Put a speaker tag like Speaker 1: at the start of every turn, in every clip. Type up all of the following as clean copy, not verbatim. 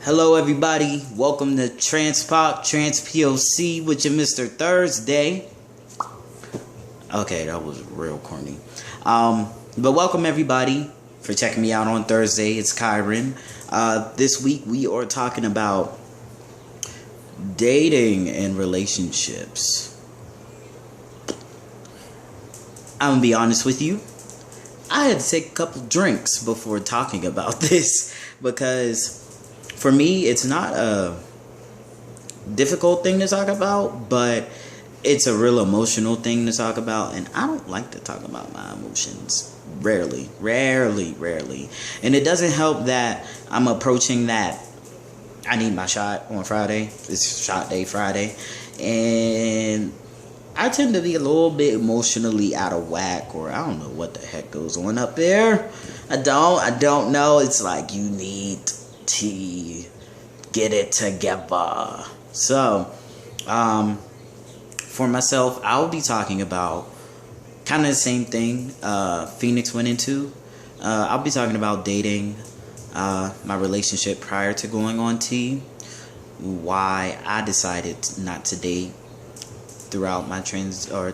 Speaker 1: Hello, everybody. Welcome to Transpop, Trans POC with your Mr. Thursday. Okay, that was real corny. But welcome, everybody, for checking me out on Thursday. It's Kyron. This week, we are talking about dating and relationships. I'm going to be honest with you. I had to take a couple drinks before talking about this because for me, it's not a difficult thing to talk about, but it's a real emotional thing to talk about, and I don't like to talk about my emotions. Rarely. And it doesn't help that I'm approaching that I need my shot on Friday. It's shot day Friday, and I tend to be a little bit emotionally out of whack, or I don't know what the heck goes on up there. I don't know. It's like you need to get it together. So, for myself, I'll be talking about kind of the same thing Phoenix went into. I'll be talking about dating, my relationship prior to going on T, why I decided not to date throughout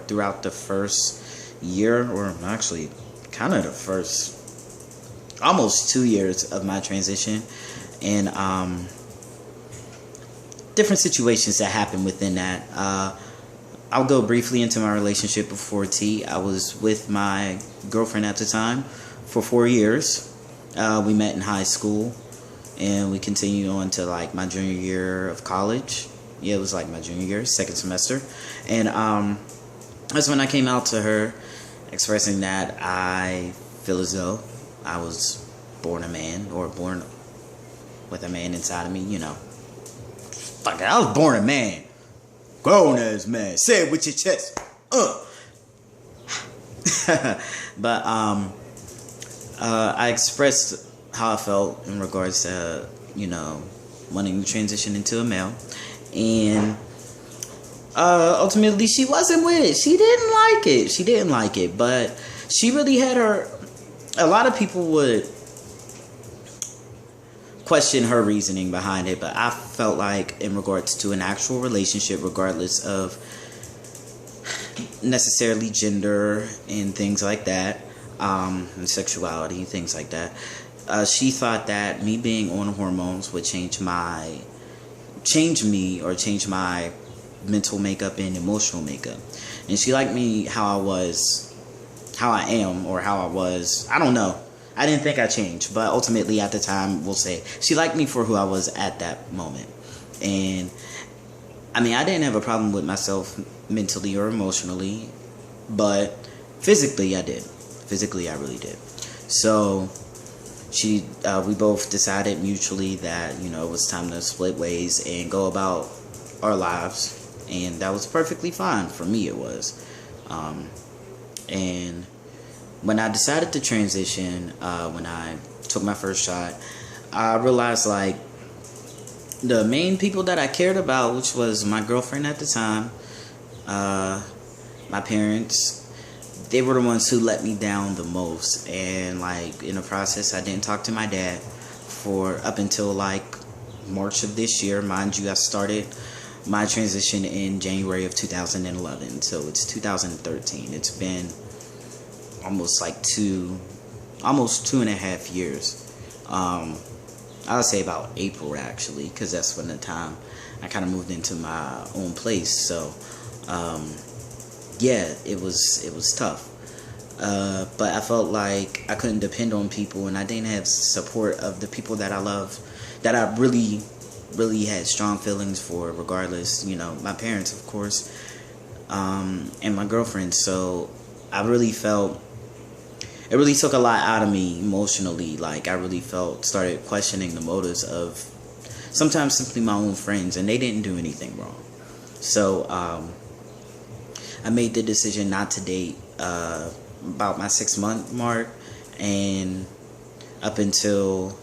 Speaker 1: throughout the first year, or actually kind of the first almost 2 years of my transition, and different situations that happened within that. I'll go briefly into my relationship before T. I was with my girlfriend at the time for 4 years. We met in high school, and we continued on to like my junior year of college. Yeah, it was like my junior year, second semester. And that's when I came out to her, expressing that I feel as though I was born a man, or born with a man inside of me, you know. Fuck it, I was born a man. Grown as man. Say it with your chest. But I expressed how I felt in regards to, you know, wanting to transition into a male. And ultimately she wasn't with it. She didn't like it. But she really had a lot of people would question her reasoning behind it, but I felt like in regards to an actual relationship, regardless of necessarily gender and things like that, and sexuality, things like that, she thought that me being on hormones would change my mental makeup and emotional makeup. And she liked me how I am, or how I was. I don't know. I didn't think I changed, but ultimately at the time, we'll say she liked me for who I was at that moment. And I mean, I didn't have a problem with myself mentally or emotionally, but physically I did. Physically I really did. So we both decided mutually that, you know, it was time to split ways and go about our lives, and that was perfectly fine. For me it was. And when I decided to transition, when I took my first shot, I realized like the main people that I cared about, which was my girlfriend at the time, my parents, they were the ones who let me down the most. And like in the process, I didn't talk to my dad for up until like March of this year. Mind you, I started my transition in January of 2011, so it's 2013. It's been almost 2.5 years. I would say about April, actually, because that's when the time I kind of moved into my own place. So yeah, it was tough, but I felt like I couldn't depend on people, and I didn't have support of the people that I love, that I really had strong feelings for, regardless, you know, my parents, of course, and my girlfriend. So I really felt it really took a lot out of me emotionally. Like I really started questioning the motives of sometimes simply my own friends, and they didn't do anything wrong. So I made the decision not to date about my 6-month mark, and up until,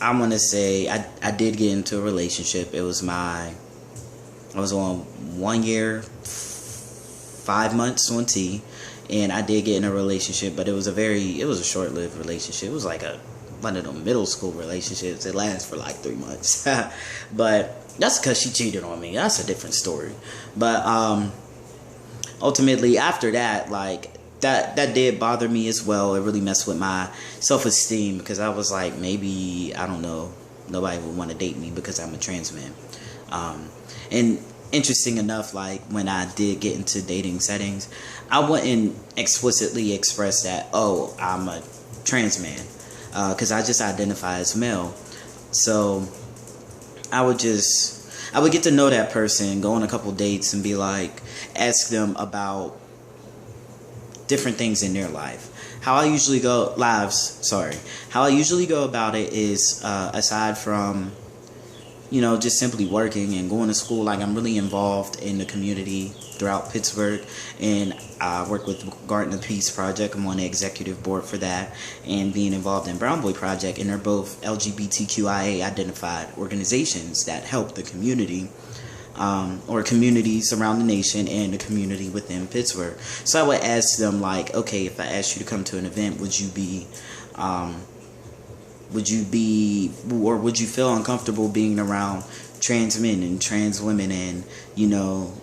Speaker 1: I want to say, I did get into a relationship. I was on 1 year, 5 months on T, and I did get in a relationship, but it was a short-lived relationship. It was like a one of them middle school relationships. It lasts for like 3 months. But that's because she cheated on me. That's a different story. But ultimately, after that, like, that did bother me as well. It really messed with my self-esteem, because I was like, maybe, I don't know, nobody would want to date me because I'm a trans man. And interesting enough, like, when I did get into dating settings, I wouldn't explicitly express that, oh, I'm a trans man, because I just identify as male. So I would get to know that person, go on a couple dates, and be like, ask them about different things in their life. How I usually go about it is, aside from, you know, just simply working and going to school, like, I'm really involved in the community throughout Pittsburgh, and I work with Garden of Peace Project. I'm on the executive board for that, and being involved in Brown Boy Project, and they're both LGBTQIA identified organizations that help the community, or communities around the nation and the community within Pittsburgh. So I would ask them, like, okay, if I asked you to come to an event, would you feel uncomfortable being around trans men and trans women, and, you know,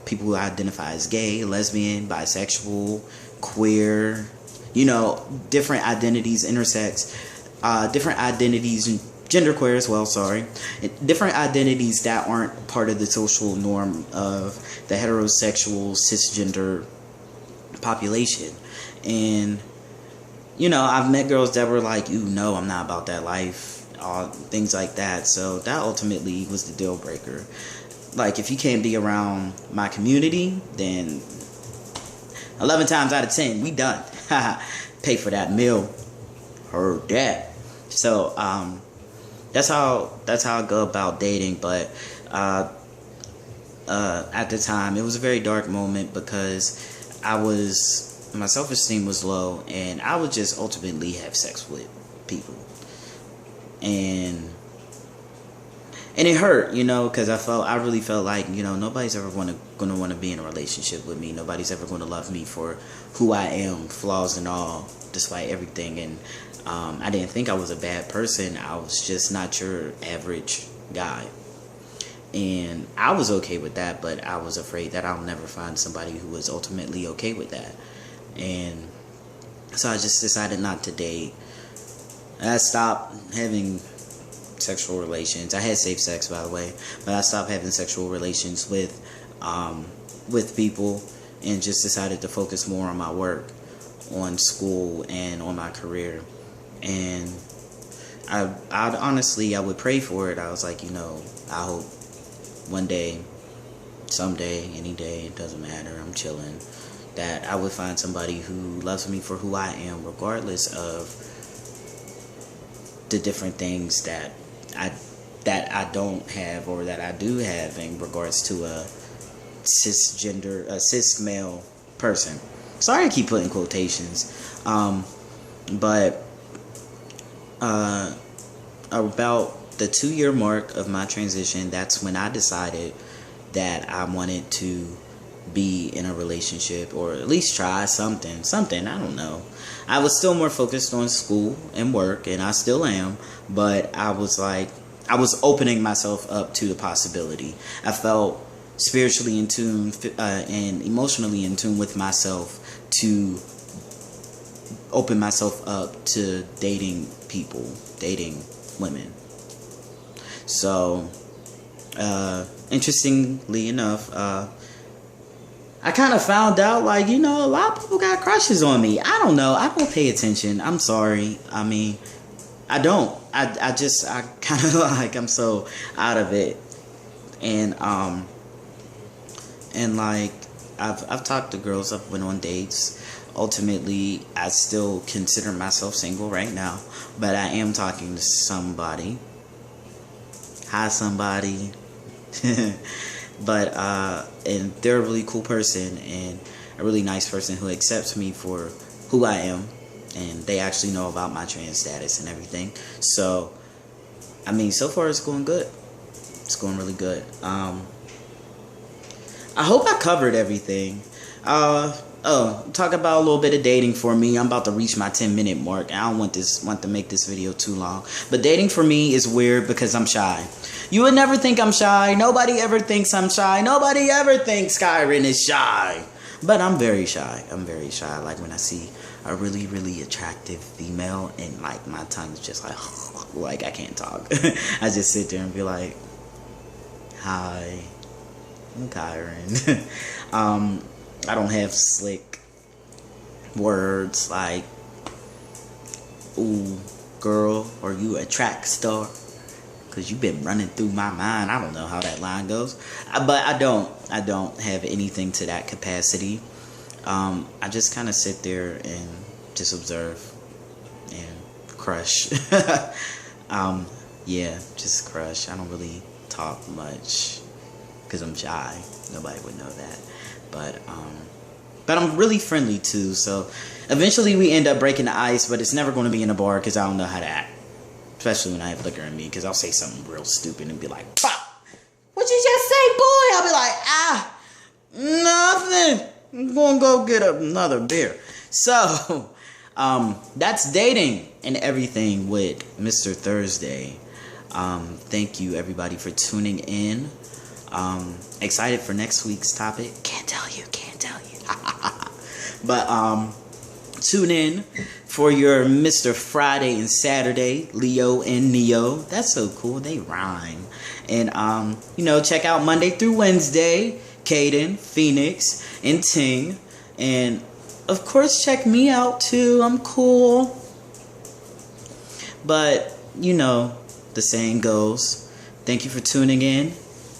Speaker 1: people who identify as gay, lesbian, bisexual, queer, you know, different identities, intersex, different identities, genderqueer as well, different identities that aren't part of the social norm of the heterosexual cisgender population. And, you know, I've met girls that were like, no, I'm not about that life, things like that. So that ultimately was the deal breaker. Like, if you can't be around my community, then 11 times out of 10, we done. Pay for that meal. Heard that. So, that's how I go about dating. But at the time, it was a very dark moment, because my self-esteem was low, and I would just ultimately have sex with people, and it hurt, you know, because I really felt like, you know, nobody's ever gonna want to be in a relationship with me. Nobody's ever going to love me for who I am, flaws and all, despite everything. And I didn't think I was a bad person. I was just not your average guy. And I was okay with that, but I was afraid that I'll never find somebody who was ultimately okay with that. And so I just decided not to date. I stopped having sexual relations. I had safe sex, by the way, but I stopped having sexual relations with people, and just decided to focus more on my work, on school, and on my career. And I honestly, I would pray for it. I was like, you know, I hope one day, someday, any day, it doesn't matter, I'm chilling, that I would find somebody who loves me for who I am, regardless of the different things that I don't have, or that I do have, in regards to a cis male person. Sorry I keep putting quotations. But about the 2-year mark of my transition, that's when I decided that I wanted to be in a relationship, or at least try something, I don't know. I was still more focused on school and work, and I still am, but I was opening myself up to the possibility. I felt spiritually in tune and emotionally in tune with myself to open myself up to dating people, dating women. So, interestingly enough, I kind of found out, like, you know, a lot of people got crushes on me. I don't know. I don't pay attention. I'm sorry. I mean, I don't. I kind of like, I'm so out of it. And like, I've talked to girls. I've went on dates. Ultimately, I still consider myself single right now, but I am talking to somebody. Hi, somebody. But and they're a really cool person, and a really nice person who accepts me for who I am, and they actually know about my trans status and everything. So, I mean, so far it's going good. It's going really good. I hope I covered everything. Oh, talk about a little bit of dating for me. I'm about to reach my 10-minute mark. I don't want to make this video too long. But dating for me is weird because I'm shy. You would never think I'm shy. Nobody ever thinks I'm shy. Nobody ever thinks Kyron is shy. But I'm very shy. I'm very shy. Like when I see a really, really attractive female and like my tongue's just like I can't talk. I just sit there and be like, hi, I'm Kyron. I don't have slick words like, ooh, girl, or you a track star, because you've been running through my mind. I don't know how that line goes, but I don't have anything to that capacity. I just kind of sit there and just observe and crush. Yeah, just crush. I don't really talk much because I'm shy. Nobody would know that. But I'm really friendly too, so eventually we end up breaking the ice, but it's never going to be in a bar because I don't know how to act. Especially when I have liquor in me, because I'll say something real stupid and be like, "Pop! What'd you just say, boy?" I'll be like, nothing. I'm going to go get another beer. So, that's dating and everything with Mr. Thursday. Thank you, everybody, for tuning in. Excited for next week's topic. Can't tell you. But tune in for your Mr. Friday and Saturday, Leo and Neo. That's so cool. They rhyme. And check out Monday through Wednesday, Caden, Phoenix, and Ting. And of course, check me out too. I'm cool. But the saying goes, thank you for tuning in.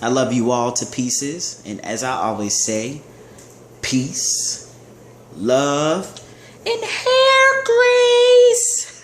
Speaker 1: I love you all to pieces. And as I always say, peace, love, and hair grease.